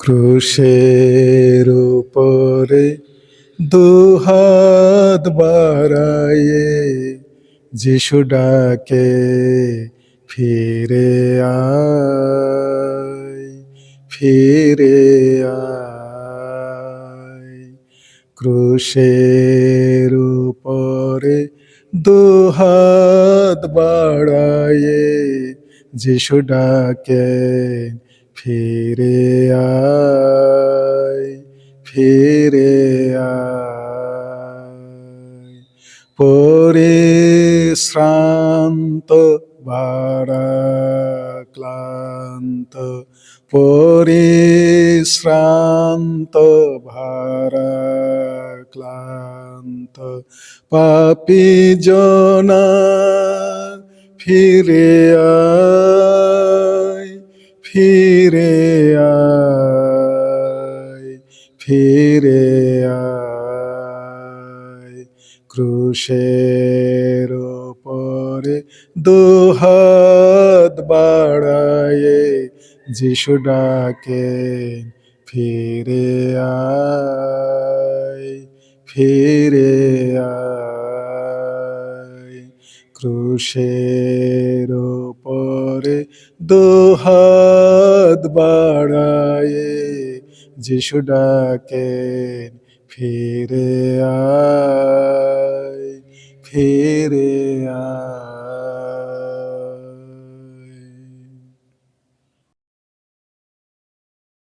ক্রুশের উপরে দুহাত বাড়ায়ে যিশু ডাকে, ফিরে আয়, ফিরে আয়। ক্রুশের উপরে দুহাত বাড়ায়ে যিশু ডাকে, ফিরে আয়, ফিরে আয়। পরিশ্রান্ত ভারাক্লান্ত, পরিশ্রান্ত ভারাক্লান্ত পাপী জনা, ফিরে আয়, ফিরে আয়, ফিরে আয়। ক্রুশের উপরে দুহাত বাড়ায়ে যিশু ডাকে, ফিরে আয়, ফিরে আয়। ক্রুশের উপরে দুহাত বাড়ায়ে যিশু ডাকে, ফিরে আয়,